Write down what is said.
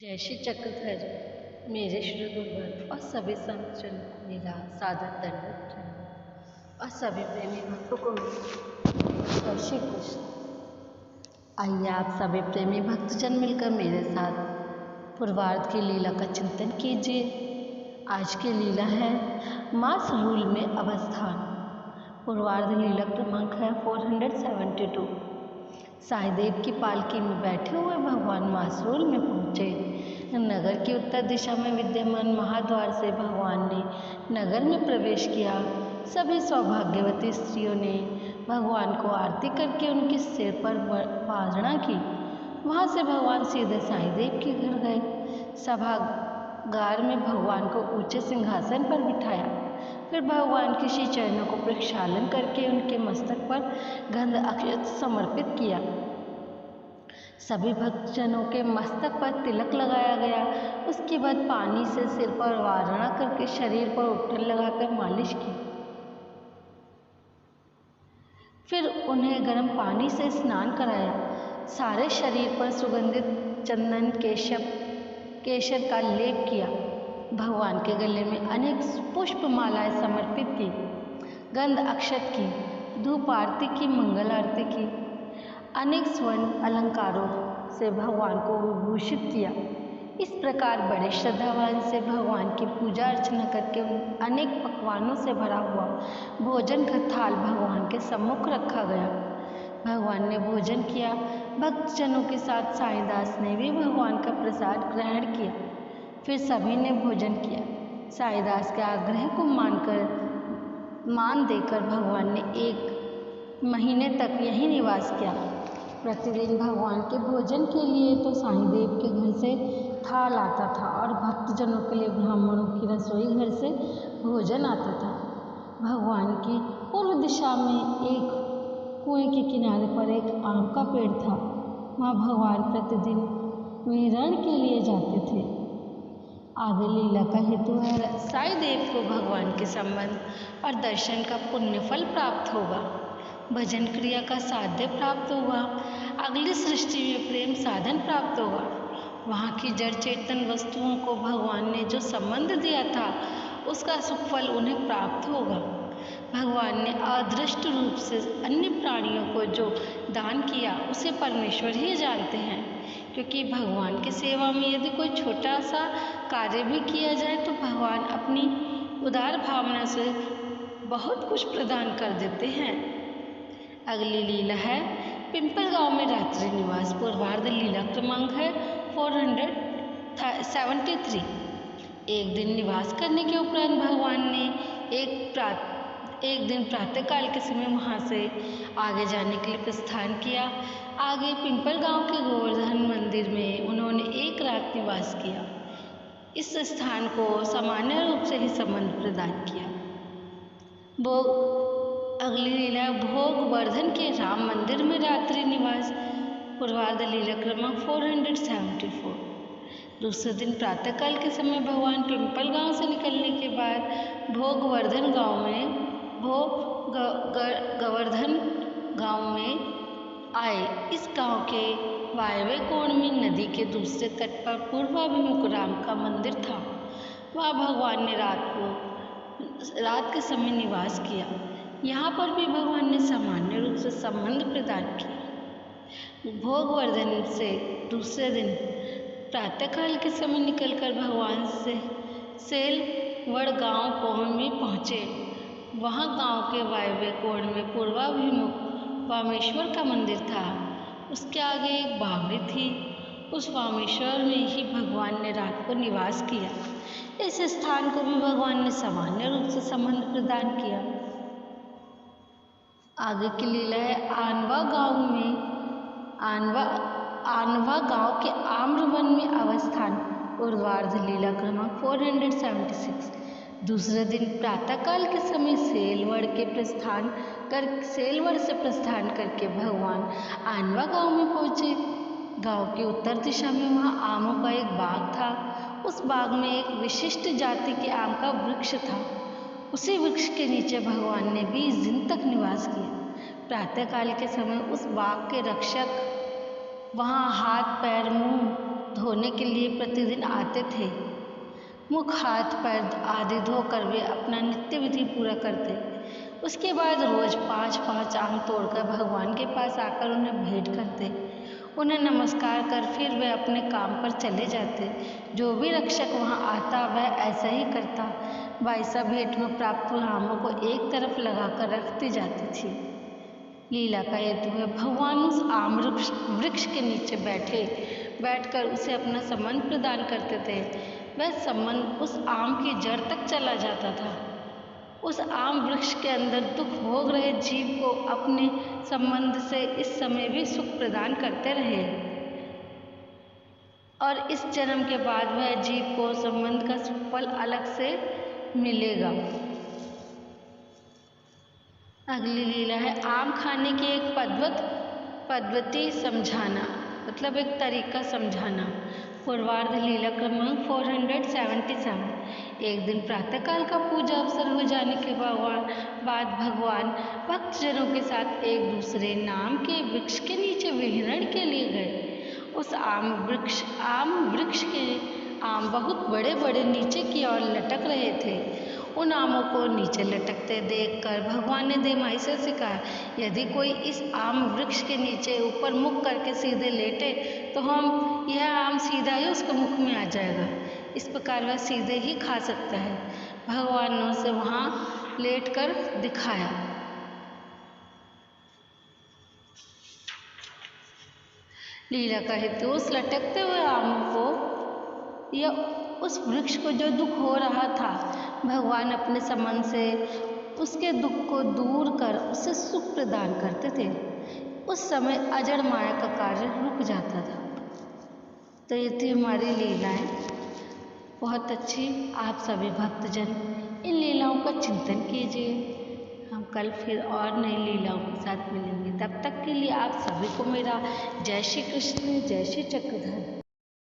जैसे चक्रधर मेरे श्री गुरुवर और सभी संतजन को मेरा सादर दंडवत प्रणाम और सभी प्रेमी भक्तों को जय श्री कृष्ण। आइए आप सभी प्रेमी भक्तजन मिलकर मेरे साथ पूर्वार्ध की लीला का चिंतन कीजिए। आज की लीला है माँ सरूल में अवस्थान। पूर्वार्ध लीला क्रमांक है 472। साईदेव की पालकी में बैठे हुए भगवान मासरूल में पहुँचे। नगर की उत्तर दिशा में विद्यमान महाद्वार से भगवान ने नगर में प्रवेश किया। सभी सौभाग्यवती स्त्रियों ने भगवान को आरती करके उनके सिर पर वंदना की। वहाँ से भगवान सीधे साईदेव के घर गए। सभागार में भगवान को ऊंचे सिंहासन पर बिठाया। फिर भगवान के श्री चरणों को प्रक्षालन करके उनके मस्तक पर गंध अक्षत समर्पित किया। सभी भक्तजनों के मस्तक पर तिलक लगाया गया। उसके बाद पानी से सिर पर वारणा करके शरीर पर उत्तल लगाकर मालिश की। फिर उन्हें गर्म पानी से स्नान कराया। सारे शरीर पर सुगंधित चंदन केशर का लेप किया। भगवान के गले में अनेक पुष्प मालाएं समर्पित की, गंध अक्षत की, धूप आरती की, मंगल आरती की। अनेक स्वर्ण अलंकारों से भगवान को विभूषित किया। इस प्रकार बड़े श्रद्धावान से भगवान की पूजा अर्चना करके अनेक पकवानों से भरा हुआ भोजन का थाल भगवान के सम्मुख रखा गया। भगवान ने भोजन किया। भक्तजनों के साथ साईदास ने भी भगवान का प्रसाद ग्रहण किया। फिर सभी ने भोजन किया। साईदास के आग्रह को मान देकर भगवान ने 1 महीने तक यहीं निवास किया। प्रतिदिन भगवान के भोजन के लिए तो साईदेव के घर से थाल आता था और भक्तजनों के लिए ब्राह्मणों की रसोई घर से भोजन आता था। भगवान की पूर्व दिशा में एक कुएं के किनारे पर एक आम का पेड़ था। वहाँ भगवान प्रतिदिन विहरण के लिए जाते थे। आगे लीला का हेतु है साईदेव को भगवान के संबंध और दर्शन का पुण्य फल प्राप्त होगा, भजन क्रिया का साध्य प्राप्त होगा, अगली सृष्टि में प्रेम साधन प्राप्त होगा। वहाँ की जड़ चेतन वस्तुओं को भगवान ने जो संबंध दिया था उसका सुफल उन्हें प्राप्त होगा। भगवान ने अदृष्ट रूप से अन्य प्राणियों को जो दान किया उसे परमेश्वर ही जानते हैं, क्योंकि भगवान की सेवा में यदि कोई छोटा सा कार्य भी किया जाए तो भगवान अपनी उदार भावना से बहुत कुछ प्रदान कर देते हैं। अगली लीला है पिंपल गांव में रात्रि निवास। पूर्वार्ध लीला क्रमांक है 473। एक दिन निवास करने के उपरांत भगवान ने एक दिन प्रातःकाल के समय वहाँ से आगे जाने के लिए प्रस्थान किया। आगे पिंपल गांव के गोवर्धन मंदिर में उन्होंने 1 रात निवास किया। इस स्थान को सामान्य रूप से ही संबंध प्रदान किया। अगली लीला भोगवर्धन के राम मंदिर में रात्रि निवास। पूर्वार्ध लीला क्रमांक 474। दूसरे दिन प्रातःकाल के समय भगवान पिंपल गांव से निकलने के बाद भोगवर्धन गांव में आए। इस गांव के वायव्य कोण में नदी के दूसरे तट पर पूर्वाभिमुख राम का मंदिर था। वहाँ भगवान ने रात के समय निवास किया। यहाँ पर भी भगवान ने सामान्य रूप से संबंध प्रदान किया। भोगवर्धन से दूसरे दिन प्रातःकाल के समय निकलकर भगवान से सेलवड़ गांव में पहुँचे। वहाँ गांव के वायव्य कोण में पूर्वाभिमुख वामेश्वर का मंदिर था। उसके आगे एक बावड़ी थी। उस वामेश्वर में ही भगवान ने रात को निवास किया। इस स्थान को भी भगवान ने सामान्य रूप से संबंध प्रदान किया। आगे की लीला है आनवा गांव के आम्रवन में अवस्थान। पूर्वार्ध लीला क्रमांक 476। दूसरे दिन प्रातःकाल के समय सेलवड़ से प्रस्थान करके भगवान आनवा गांव में पहुँचे। गांव की उत्तर दिशा में वहाँ आमों का एक बाग था। उस बाग में एक विशिष्ट जाति के आम का वृक्ष था। उसी वृक्ष के नीचे भगवान ने 20 दिन तक निवास किया। प्रातःकाल के समय उस बाग के रक्षक वहाँ हाथ पैर मुंह धोने के लिए प्रतिदिन आते थे। मुख हाथ पैर आदि धोकर वे अपना नित्य विधि पूरा करते। उसके बाद रोज 5-5 आम तोड़कर भगवान के पास आकर उन्हें भेंट करते। उन्हें नमस्कार कर फिर वे अपने काम पर चले जाते। जो भी रक्षक वहां आता वह ऐसा ही करता। बाईसा भेंट में प्राप्त आमों को एक तरफ लगाकर रख दी जाती थी। लीला का हेतु है भगवान उस आम वृक्ष के नीचे बैठकर उसे अपना संबंध प्रदान करते थे। वह संबंध उस आम की जड़ तक चला जाता था। उस आम वृक्ष के अंदर दुख भोग रहे जीव को अपने संबंध से इस समय भी सुख प्रदान करते रहे और इस जन्म के बाद वह जीव को संबंध का फल अलग से मिलेगा। अगली लीला है आम खाने की एक पद्धति समझाना, मतलब एक तरीका समझाना। पूर्वार्ध लीला क्रमांक 477। एक दिन प्रातःकाल का पूजा अवसर हो जाने के बाद भगवान भक्तजनों के साथ एक दूसरे नाम के वृक्ष के नीचे विहरण के लिए गए। उस आम वृक्ष के आम बहुत बड़े बड़े नीचे की ओर लटक रहे थे। उन आमों को नीचे लटकते देखकर भगवान ने देमाई से कहा, यदि कोई इस आम वृक्ष के नीचे ऊपर मुख करके सीधे लेटे तो यह आम सीधा ही उसके मुख में आ जाएगा। इस प्रकार वह सीधे ही खा सकता है। भगवान ने उसे वहां लेट कर दिखाया। लीला का हेतु उस लटकते हुए आमों को या उस वृक्ष को जो दुख हो रहा था, भगवान अपने संबंध से उसके दुख को दूर कर उसे सुख प्रदान करते थे। उस समय अजड़ माया का कार्य रुक जाता था। तो ये थी हमारी लीलाएं, बहुत अच्छी। आप सभी भक्तजन इन लीलाओं का चिंतन कीजिए। हम कल फिर और नई लीलाओं के साथ मिलेंगे। तब तक के लिए आप सभी को मेरा जय श्री कृष्ण, जय श्री चक्रधर।